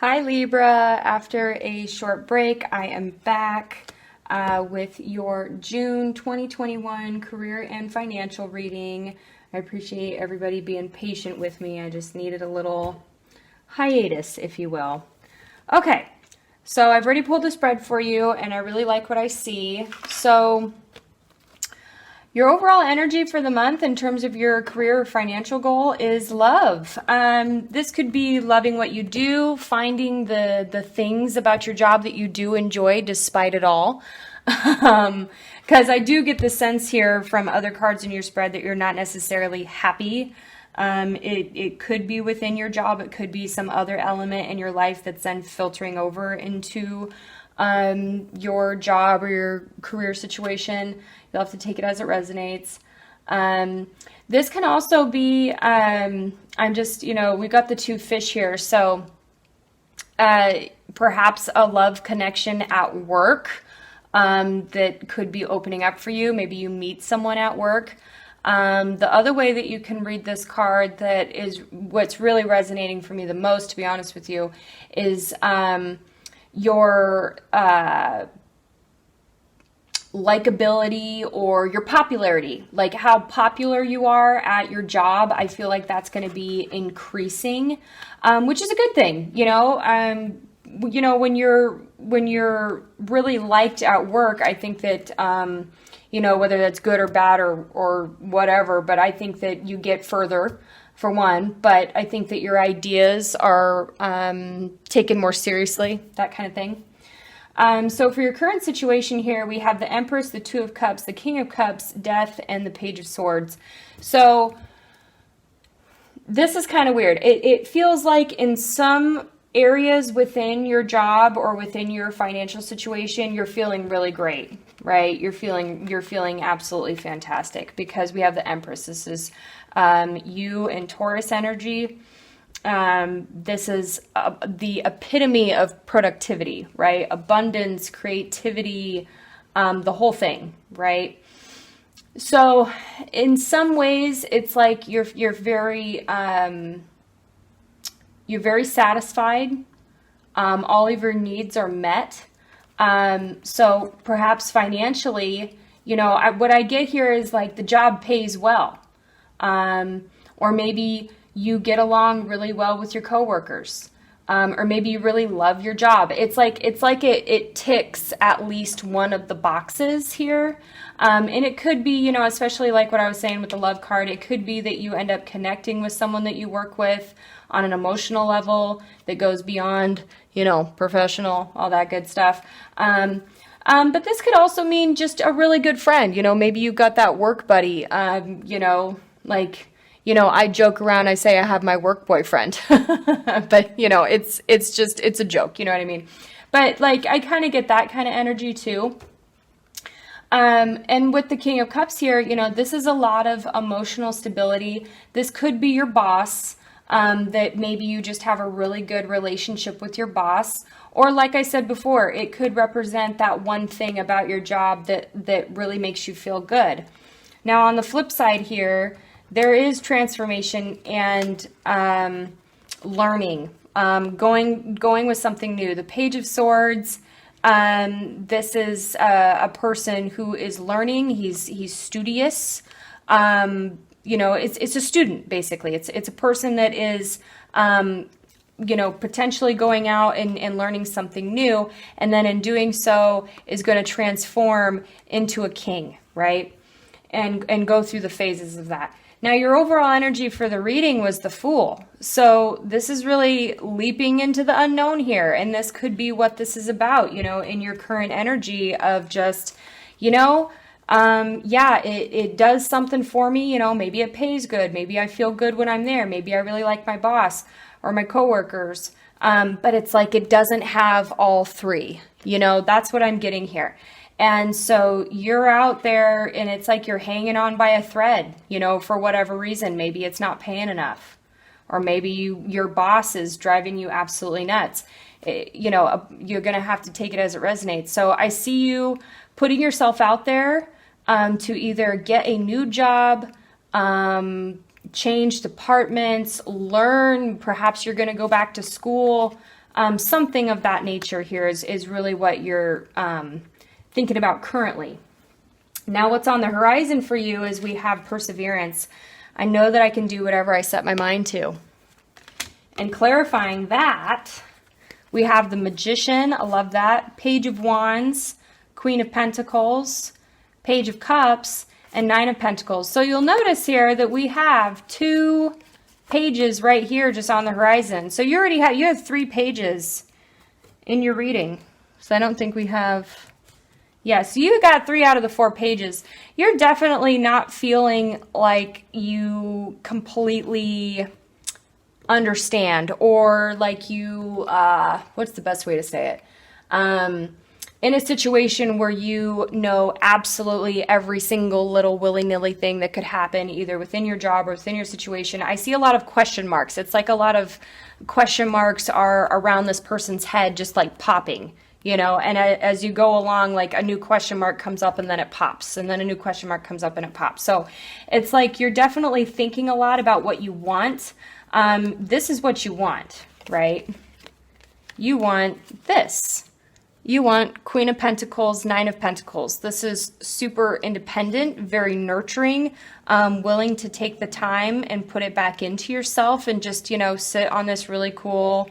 Hi Libra, after a short break, I am back with your June 2021 career and financial reading. I appreciate everybody being patient with me. I just needed a little hiatus, if you will. Okay, so I've already pulled the spread for you and I really like what I see. So your overall energy for the month in terms of your career or financial goal is love. This could be loving what you do, finding the things about your job that you do enjoy despite it all. Because I do get the sense here from other cards in your spread that you're not necessarily happy. It could be within your job. It could be some other element in your life that's then filtering over into your job or your career situation. You'll have to take it as it resonates. This can also be, we've got the two fish here. So perhaps a love connection at work that could be opening up for you. Maybe you meet someone at work. The other way that you can read this card that is what's really resonating for me the most, to be honest with you, is your likability or your popularity, like how popular you are at your job. I feel like that's going to be increasing, which is a good thing. When you're really liked at work, I think that whether that's good or bad or whatever, but I think that you get further, for one, but I think that your ideas are taken more seriously, that kind of thing. So for your current situation here, we have the Empress, the Two of Cups, the King of Cups, Death, and the Page of Swords. So this is kind of weird. It feels like in some areas within your job or within your financial situation, you're feeling really great, right? You're feeling absolutely fantastic because we have the Empress. This is you and Taurus energy. This is the epitome of productivity, right? Abundance, creativity, the whole thing, right? So in some ways, it's like you're very satisfied. All of your needs are met. So perhaps financially, what I get here is like the job pays well. Or maybe you get along really well with your coworkers, or maybe you really love your job. It's like it ticks at least one of the boxes here, and it could be, especially like what I was saying with the love card, it could be that you end up connecting with someone that you work with on an emotional level that goes beyond, professional, all that good stuff. But this could also mean just a really good friend. Maybe you got that work buddy. I joke around, I say I have my work boyfriend, but it's a joke, you know what I mean? But I kind of get that kind of energy too. And with the King of Cups here, this is a lot of emotional stability. This could be your boss, that maybe you just have a really good relationship with your boss. Or like I said before, it could represent that one thing about your job that really makes you feel good. Now on the flip side here, there is transformation and learning, going with something new. The Page of Swords, this is a person who is learning. He's studious. It's a student, basically. It's a person that is, potentially going out and learning something new, and then in doing so is going to transform into a king, right? And go through the phases of that. Now, your overall energy for the reading was the Fool. So this is really leaping into the unknown here. And this could be what this is about, in your current energy of just, it does something for me. Maybe it pays good. Maybe I feel good when I'm there. Maybe I really like my boss or my coworkers. But it's like it doesn't have all three. That's what I'm getting here. And so you're out there and it's like you're hanging on by a thread, for whatever reason. Maybe it's not paying enough, or maybe your boss is driving you absolutely nuts. You're going to have to take it as it resonates. So I see you putting yourself out there to either get a new job, change departments, learn. Perhaps you're going to go back to school. Something of that nature here is really what you're thinking about currently. Now what's on the horizon for you is we have perseverance. I know that I can do whatever I set my mind to. And clarifying that, we have the Magician, I love that, Page of Wands, Queen of Pentacles, Page of Cups, and Nine of Pentacles. So you'll notice here that we have 2 pages right here just on the horizon. So you have 3 pages in your reading. So I don't think we have, yeah, so you got 3 out of the 4 pages. You're definitely not feeling like you completely understand, or like you, what's the best way to say it? In a situation where you know absolutely every single little willy-nilly thing that could happen either within your job or within your situation. I see a lot of question marks. It's like a lot of question marks are around this person's head, just like popping, you know, and as you go along, like a new question mark comes up and then it pops, and then a new question mark comes up and it pops. So it's like you're definitely thinking a lot about what you want. This is what you want, right? You want this. You want Queen of Pentacles, Nine of Pentacles. This is super independent, very nurturing, willing to take the time and put it back into yourself and just, you know, sit on this really cool,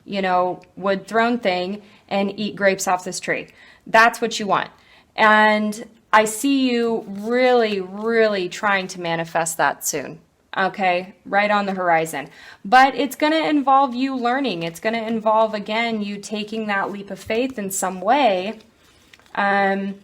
you know, wood throne thing and eat grapes off this tree. That's what you want. And I see you really, really trying to manifest that soon. Okay, right on the horizon. But it's going to involve you learning. It's going to involve, again, you taking that leap of faith in some way and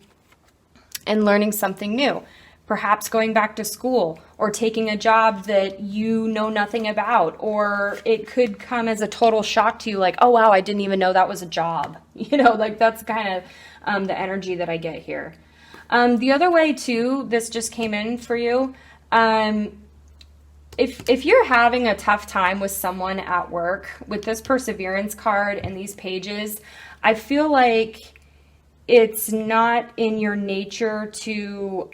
learning something new. Perhaps going back to school or taking a job that you know nothing about. Or it could come as a total shock to you, like, oh, wow, I didn't even know that was a job. You know, like that's kind of the energy that I get here. The other way, too, this just came in for you. If you're having a tough time with someone at work, with this perseverance card and these pages, I feel like it's not in your nature to,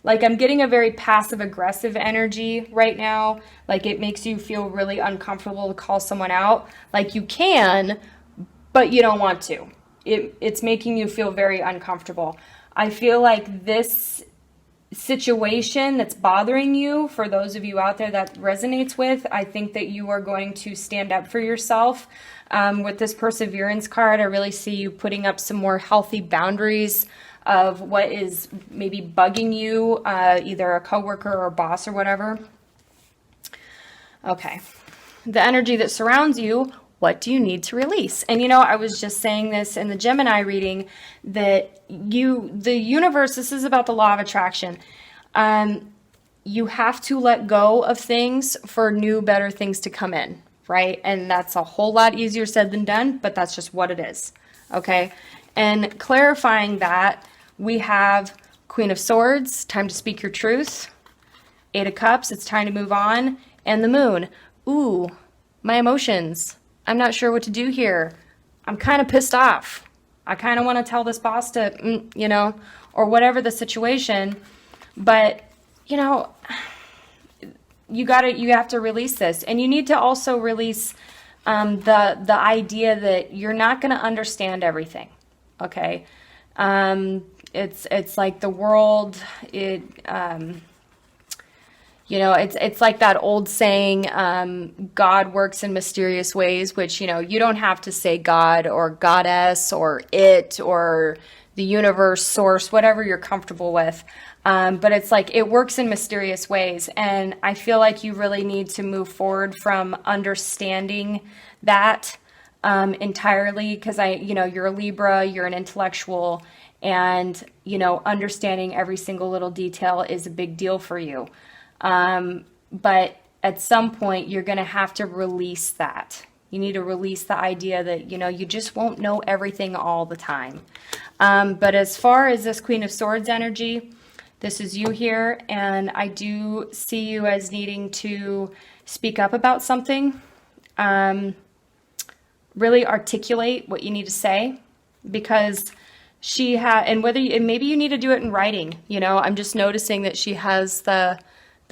like I'm getting a very passive aggressive energy right now. Like it makes you feel really uncomfortable to call someone out. Like you can, but you don't want to. It's making you feel very uncomfortable. I feel like this situation that's bothering you, for those of you out there that resonates with, I think that you are going to stand up for yourself. With this perseverance card, I really see you putting up some more healthy boundaries of what is maybe bugging you, either a coworker or boss or whatever. Okay. The energy that surrounds you, what do you need to release? And you know, I was just saying this in the Gemini reading that the universe, this is about the law of attraction. You have to let go of things for new, better things to come in, right? And that's a whole lot easier said than done, but that's just what it is. Okay. And clarifying that, we have Queen of Swords, time to speak your truth. 8 of Cups, it's time to move on. And the Moon, ooh, my emotions. I'm not sure what to do here. I'm kind of pissed off. I kind of want to tell this boss to, you know, or whatever the situation. But, you know, you have to release this. And you need to also release the idea that you're not going to understand everything. Okay. It's like the world, you know, it's like that old saying, God works in mysterious ways, which, you know, you don't have to say God or goddess or it or the universe, source, whatever you're comfortable with. But it's like it works in mysterious ways. And I feel like you really need to move forward from understanding that entirely, because you know, you're a Libra, you're an intellectual, and, you know, understanding every single little detail is a big deal for you. But at some point you're going to have to release that. You need to release the idea that, you know, you just won't know everything all the time. But as far as this Queen of Swords energy, this is you here. And I do see you as needing to speak up about something. Really articulate what you need to say, because she and maybe you need to do it in writing. You know, I'm just noticing that she has the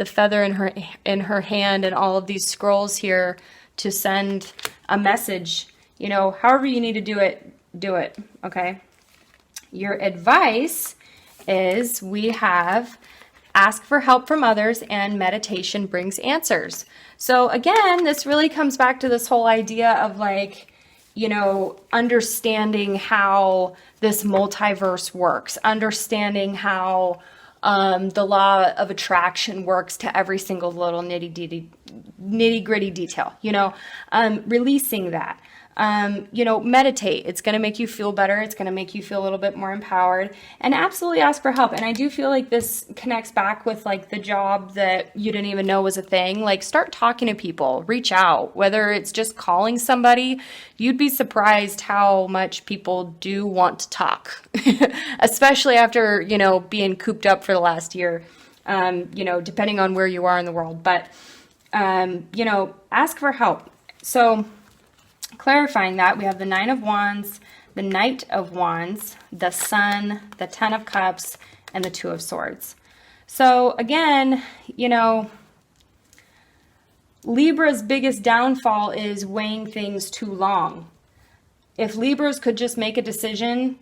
feather in her hand and all of these scrolls here to send a message, you know, however you need to do it, okay? Your advice is we have ask for help from others and meditation brings answers. So again, this really comes back to this whole idea of like, you know, understanding how this multiverse works, understanding how the law of attraction works to every single little nitty gritty detail, you know, releasing that. You know, meditate. It's going to make you feel better. It's going to make you feel a little bit more empowered, and absolutely ask for help. And I do feel like this connects back with like the job that you didn't even know was a thing. Like start talking to people, reach out, whether it's just calling somebody. You'd be surprised how much people do want to talk, especially after, you know, being cooped up for the last year, you know, depending on where you are in the world. But, you know, ask for help. So, clarifying that, we have the Nine of Wands, the Knight of Wands, the Sun, the Ten of Cups, and the Two of Swords. So again, you know, Libra's biggest downfall is weighing things too long. If Libras could just make a decision,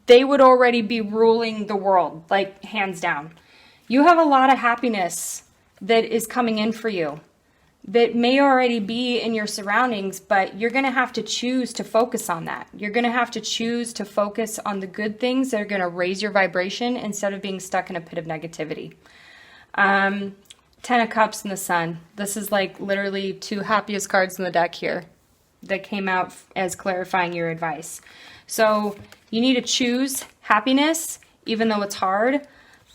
they would already be ruling the world, like hands down. You have a lot of happiness that is coming in for you that may already be in your surroundings, but you're going to have to choose to focus on that. You're going to have to choose to focus on the good things that are going to raise your vibration instead of being stuck in a pit of negativity. Ten of Cups and the Sun. This is like literally two happiest cards in the deck here that came out as clarifying your advice. So you need to choose happiness, even though it's hard.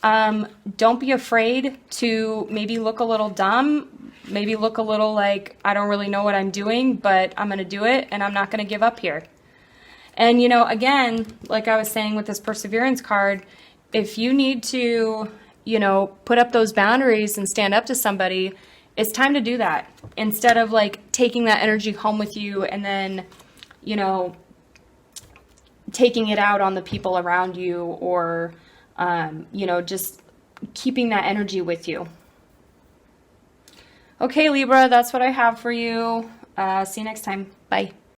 Don't be afraid to maybe look a little dumb, maybe look a little like, I don't really know what I'm doing, but I'm going to do it and I'm not going to give up here. And, you know, again, like I was saying with this Perseverance card, if you need to, you know, put up those boundaries and stand up to somebody, it's time to do that instead of like taking that energy home with you and then, you know, taking it out on the people around you or, you know, just keeping that energy with you. Okay, Libra, that's what I have for you. See you next time. Bye.